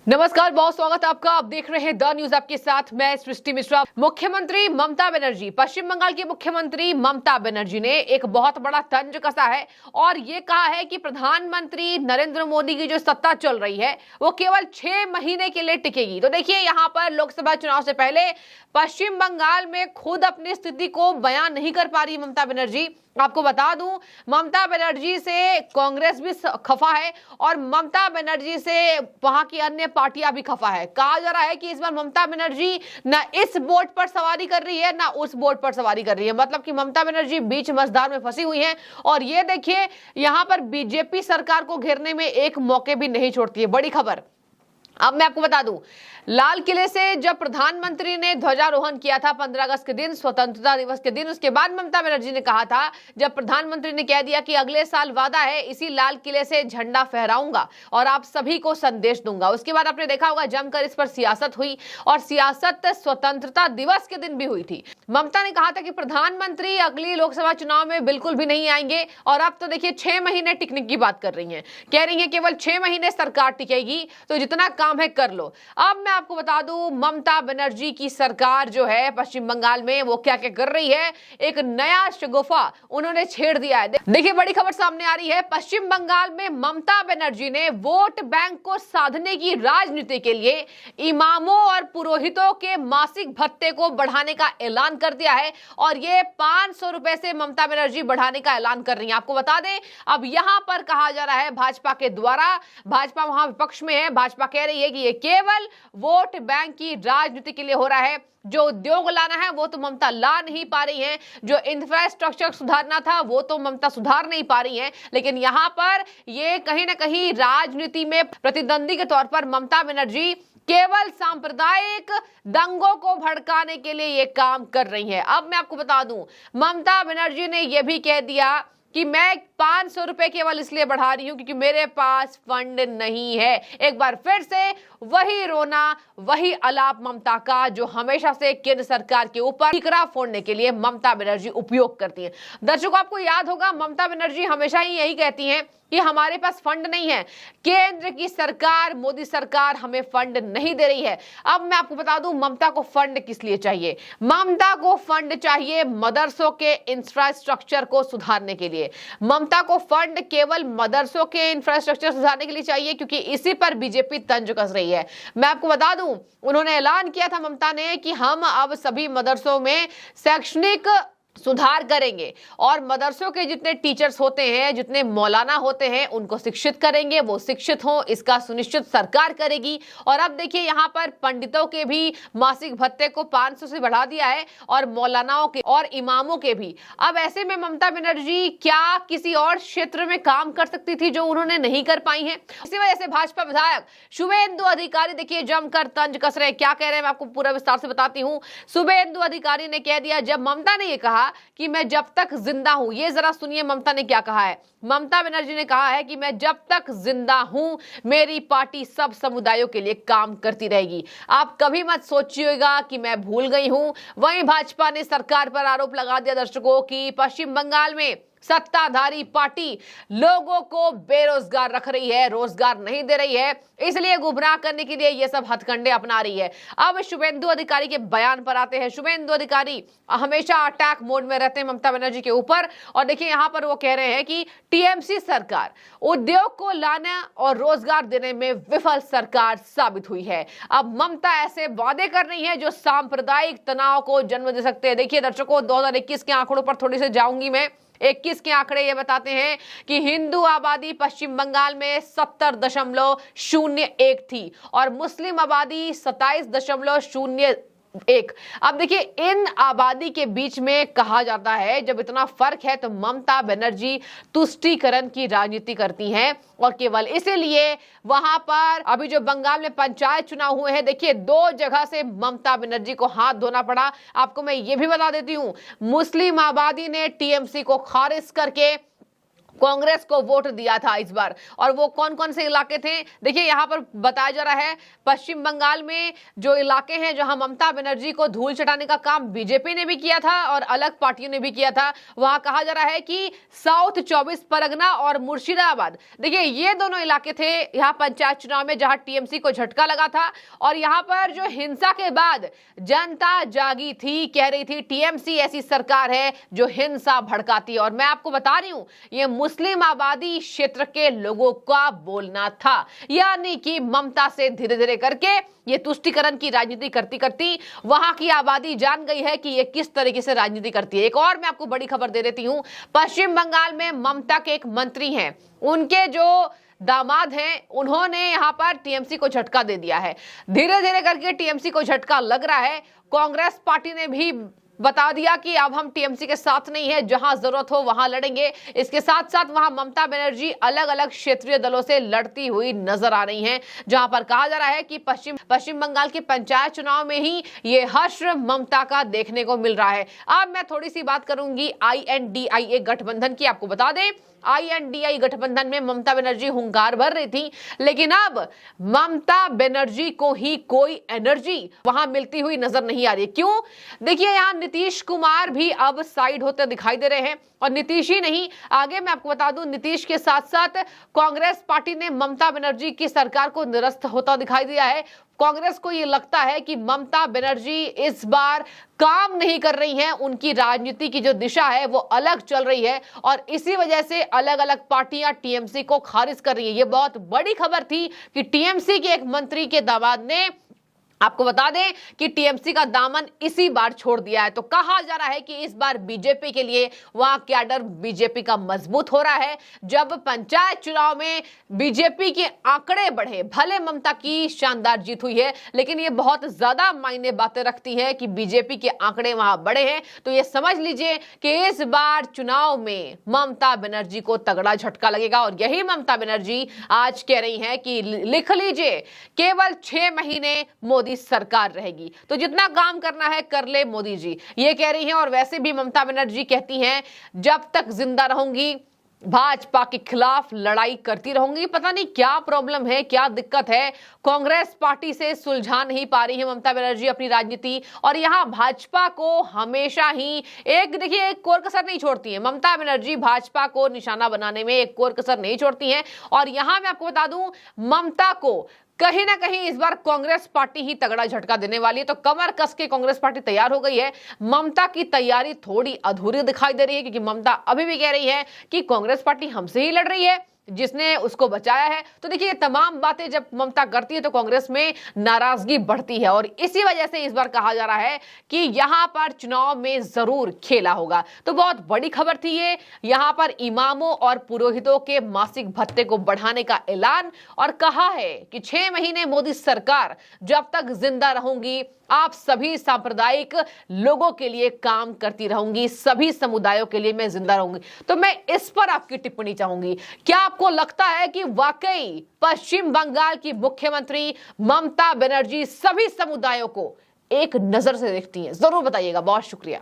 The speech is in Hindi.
नमस्कार, बहुत स्वागत है आपका। आप देख रहे हैं द न्यूज, आपके साथ मैं सृष्टि मिश्रा। मुख्यमंत्री ममता बनर्जी, पश्चिम बंगाल की मुख्यमंत्री ममता बनर्जी ने एक बहुत बड़ा तंज कसा है और ये कहा है कि प्रधानमंत्री नरेंद्र मोदी की जो सत्ता चल रही है वो केवल 6 महीने के लिए टिकेगी। तो देखिए, यहाँ पर लोकसभा चुनाव से पहले पश्चिम बंगाल में खुद अपनी स्थिति को बयान नहीं कर पा रही ममता बनर्जी। आपको बता दूं, ममता बनर्जी से कांग्रेस भी खफा है और ममता बनर्जी से वहां की अन्य पार्टियां भी खफा है। कहा जा रहा है कि इस बार ममता बनर्जी ना इस बोट पर सवारी कर रही है ना उस बोट पर सवारी कर रही है, मतलब कि ममता बनर्जी बीच मझधार में फंसी हुई है। और ये देखिए, यहां पर बीजेपी सरकार को घेरने में एक मौके भी नहीं छोड़ती है। बड़ी खबर अब मैं आपको बता दूं, लाल किले से जब प्रधानमंत्री ने ध्वजारोहण किया था 15 अगस्त के दिन, स्वतंत्रता दिवस के दिन, उसके बाद ममता बनर्जी ने कहा था, जब प्रधानमंत्री ने कह दिया कि अगले साल वादा है इसी लाल किले से झंडा फहराऊंगा और आप सभी को संदेश दूंगा। उसके बाद आपने देखा होगा जमकर इस पर सियासत हुई और सियासत स्वतंत्रता दिवस के दिन भी हुई थी। ममता ने कहा था कि प्रधानमंत्री अगली लोकसभा चुनाव में बिल्कुल भी नहीं आएंगे और अब तो देखिए 6 महीने टिकने की बात कर रही है। कह रही है केवल 6 महीने सरकार टिकेगी, तो जितना काम है कर लो। अब मैं आपको बता दूं, ममता बनर्जी की सरकार जो है पश्चिम बंगाल में वो क्या क्या कर रही है, एक नया शगुफा उन्होंने छेड़ दिया है। देखिए, बड़ी खबर सामने आ रही है। पश्चिम बंगाल में ममता बनर्जी ने वोट बैंक को साधने की राजनीति के लिए इमामों और पुरोहितों के मासिक भत्ते को बढ़ाने का ऐलान कर दिया है और ये 500 रुपए से ममता बनर्जी बढ़ाने का ऐलान कर रही है। आपको बता दें, अब यहां पर कहा जा रहा है भाजपा के द्वारा, भाजपा वहां विपक्ष में है, भाजपा कह रही है कि ये केवल वोट बैंक की राजनीति के लिए हो रहा है। जो उद्योग लाना है वो तो ममता ला नहीं पा रही है, जो इंफ्रास्ट्रक्चर सुधारना था वो तो ममता सुधार नहीं पा रही है, लेकिन यहां पर ये कहीं ना कहीं राजनीति में प्रतिद्वंदी के तौर पर ममता बनर्जी केवल सांप्रदायिक दंगों को भड़काने के लिए ये काम कर रही है। अब मैं आपको बता दूं, ममता बनर्जी ने यह भी कह दिया कि मैं 500 रुपए केवल इसलिए बढ़ा रही हूं क्योंकि मेरे पास फंड नहीं है। एक बार फिर से वही रोना, वही अलाप ममता का जो हमेशा से केंद्र सरकार के ऊपर टिकरा फोड़ने के लिए ममता बनर्जी उपयोग करती है। दर्शकों, आपको याद होगा ममता बनर्जी हमेशा ही यही कहती हैं कि हमारे पास फंड नहीं है, केंद्र की सरकार, मोदी सरकार हमें फंड नहीं दे रही है। अब मैं आपको बता दूं, ममता को फंड किस लिए चाहिए। ममता को फंड चाहिए मदरसों के इंफ्रास्ट्रक्चर को सुधारने के लिए। ममता को फंड केवल मदरसों के इंफ्रास्ट्रक्चर सुधारने के लिए चाहिए क्योंकि इसी पर बीजेपी तंज कस रही है। मैं आपको बता दूं, उन्होंने ऐलान किया था ममता ने कि हम अब सभी मदरसों में शैक्षणिक सुधार करेंगे और मदरसों के जितने टीचर्स होते हैं, जितने मौलाना होते हैं, उनको शिक्षित करेंगे, वो शिक्षित हों, इसका सुनिश्चित सरकार करेगी। और अब देखिए, यहाँ पर पंडितों के भी मासिक भत्ते को 500 से बढ़ा दिया है और मौलानाओं के और इमामों के भी। अब ऐसे में ममता बनर्जी क्या किसी और क्षेत्र में काम कर सकती थी जो उन्होंने नहीं कर पाई है। इसी वजह से भाजपा विधायक शुभेंदु अधिकारी देखिए जमकर तंज कस रहे। क्या कह रहे हैं मैं आपको पूरा विस्तार से बताती हूँ। शुभेंदु अधिकारी ने कह दिया, जब ममता ने ये कहा कि मैं जब तक जिंदा हूं, ये जरा सुनिए ममता ने क्या कहा है। ममता बनर्जी ने कहा है कि मैं जब तक जिंदा हूं मेरी पार्टी सब समुदायों के लिए काम करती रहेगी। आप कभी मत सोचिएगा कि मैं भूल गई हूं। वहीं भाजपा ने सरकार पर आरोप लगा दिया दर्शकों की पश्चिम बंगाल में सत्ताधारी पार्टी लोगों को बेरोजगार रख रही है, रोजगार नहीं दे रही है, इसलिए गुमराह करने के लिए ये सब हथकंडे अपना रही है। अब शुभेंदु अधिकारी के बयान पर आते हैं। शुभेंदु अधिकारी हमेशा अटैक मोड में रहते हैं ममता बनर्जी के ऊपर और देखिए यहाँ पर वो कह रहे हैं कि टीएमसी सरकार उद्योग को लाने और रोजगार देने में विफल सरकार साबित हुई है। अब ममता ऐसे वादे कर रही है जो सांप्रदायिक तनाव को जन्म दे सकते हैं। देखिए दर्शकों, 2021 के आंकड़ों पर थोड़ी से जाऊंगी मैं। 21 के आंकड़े ये बताते हैं कि हिंदू आबादी पश्चिम बंगाल में 70.01 थी और मुस्लिम आबादी 27.01। अब देखिए, इन आबादी के बीच में कहा जाता है जब इतना फर्क है तो ममता बनर्जी तुष्टीकरण की राजनीति करती हैं और केवल इसीलिए वहां पर अभी जो बंगाल में पंचायत चुनाव हुए हैं, देखिए 2 जगह से ममता बनर्जी को हाथ धोना पड़ा। आपको मैं ये भी बता देती हूं, मुस्लिम आबादी ने टीएमसी को खारिज करके कांग्रेस को वोट दिया था इस बार। और वो कौन कौन से इलाके थे, देखिए यहां पर बताया जा रहा है। पश्चिम बंगाल में जो इलाके हैं जहां ममता बनर्जी को धूल चटाने का काम बीजेपी ने भी किया था और अलग पार्टियों ने भी किया था, वहां कहा जा रहा है कि साउथ 24 परगना और मुर्शिदाबाद, देखिए ये दोनों इलाके थे यहां पंचायत चुनाव में जहां टीएमसी को झटका लगा था। और यहां पर जो हिंसा के बाद जनता जागी थी, कह रही थी टीएमसी ऐसी सरकार है जो हिंसा भड़काती है। और मैं आपको बता रही हूं ये मुस्लिम आबादी क्षेत्र के लोगों का बोलना था, यानी कि ममता से धीरे धीरे करके ये तुष्टीकरण की राजनीति करती करती वहां की आबादी जान गई है कि ये किस तरीके से राजनीति करती है। एक और मैं आपको बड़ी खबर दे देती हूं, पश्चिम बंगाल में ममता के एक मंत्री हैं, उनके जो दामाद हैं, उन्होंने यहां पर टीएमसी को झटका दे दिया है। धीरे धीरे करके टीएमसी को झटका लग रहा है। कांग्रेस पार्टी ने भी बता दिया कि अब हम टीएमसी के साथ नहीं है, जहां जरूरत हो वहां लड़ेंगे। इसके साथ साथ वहां ममता बनर्जी अलग अलग क्षेत्रीय दलों से लड़ती हुई नजर आ रही हैं, जहां पर कहा जा रहा है कि पश्चिम बंगाल के पंचायत चुनाव में ही ये हश्र ममता का देखने को मिल रहा है। अब मैं थोड़ी सी बात करूंगी INDIA गठबंधन की। आपको बता दें INDI गठबंधन में ममता बनर्जी हुंकार भर रही थी, लेकिन अब ममता बनर्जी को ही कोई एनर्जी वहां मिलती हुई नजर नहीं आ रही। क्यों? देखिए यहां नीतीश कुमार भी अब साइड होते दिखाई दे रहे हैं। और नीतीश ही नहीं, आगे मैं आपको बता दूं, नीतीश के साथ साथ कांग्रेस पार्टी ने ममता बनर्जी की सरकार को निरस्त होता दिखाई दिया है। कांग्रेस को यह लगता है कि ममता बनर्जी इस बार काम नहीं कर रही हैं, उनकी राजनीति की जो दिशा है वो अलग चल रही है और इसी वजह से अलग अलग पार्टियां टीएमसी को खारिज कर रही है। ये बहुत बड़ी खबर थी कि टीएमसी के एक मंत्री के दामाद ने, आपको बता दें कि टीएमसी का दामन इसी बार छोड़ दिया है। तो कहा जा रहा है कि इस बार बीजेपी के लिए वहां कैडर बीजेपी का मजबूत हो रहा है। जब पंचायत चुनाव में बीजेपी के आंकड़े बढ़े, भले ममता की शानदार जीत हुई है, लेकिन ये बहुत ज्यादा मायने बातें रखती है कि बीजेपी के आंकड़े वहां बढ़े हैं। तो ये समझ लीजिए कि इस बार चुनाव में ममता बनर्जी को तगड़ा झटका लगेगा। और यही ममता बनर्जी आज कह रही है कि लिख लीजिए, केवल 6 महीने मोदी सरकार रहेगी, तो जितना काम करना है कर ले मोदी जी, ये कह रही हैं। और वैसे भी ममता बनर्जी कहती हैं जब तक जिंदा रहूंगी भाजपा के खिलाफ लड़ाई करती रहूंगी। पता नहीं क्या प्रॉब्लम है, क्या दिक्कत है, कांग्रेस पार्टी से सुलझा नहीं पा रही है ममता बनर्जी अपनी राजनीति। और यहां भाजपा को हमेशा ही देखिए एक कोर कसर नहीं छोड़ती है ममता बनर्जी, भाजपा को निशाना बनाने में एक कोर कसर नहीं छोड़ती हैं। और यहां मैं आपको बता दूं, ममता को कहीं ना कहीं इस बार कांग्रेस पार्टी ही तगड़ा झटका देने वाली है। तो कमर कस के कांग्रेस पार्टी तैयार हो गई है। ममता की तैयारी थोड़ी अधूरी दिखाई दे रही है, क्योंकि ममता अभी भी कह रही है कि कांग्रेस पार्टी हमसे ही लड़ रही है, जिसने उसको बचाया है। तो देखिए ये तमाम बातें जब ममता करती है तो कांग्रेस में नाराजगी बढ़ती है। और इसी वजह से इस बार कहा जा रहा है कि यहां पर चुनाव में जरूर खेला होगा। तो बहुत बड़ी खबर थी ये। यहां पर इमामों और पुरोहितों के मासिक भत्ते को बढ़ाने का ऐलान, और कहा है कि 6 महीने मोदी सरकार जब तक जिंदा रहूंगी आप सभी सांप्रदायिक लोगों के लिए काम करती रहूंगी, सभी समुदायों के लिए मैं जिंदा रहूंगी। तो मैं इस पर आपकी टिप्पणी चाहूंगी, क्या आपको लगता है कि वाकई पश्चिम बंगाल की मुख्यमंत्री ममता बनर्जी सभी समुदायों को एक नजर से देखती हैं? जरूर बताइएगा। बहुत शुक्रिया।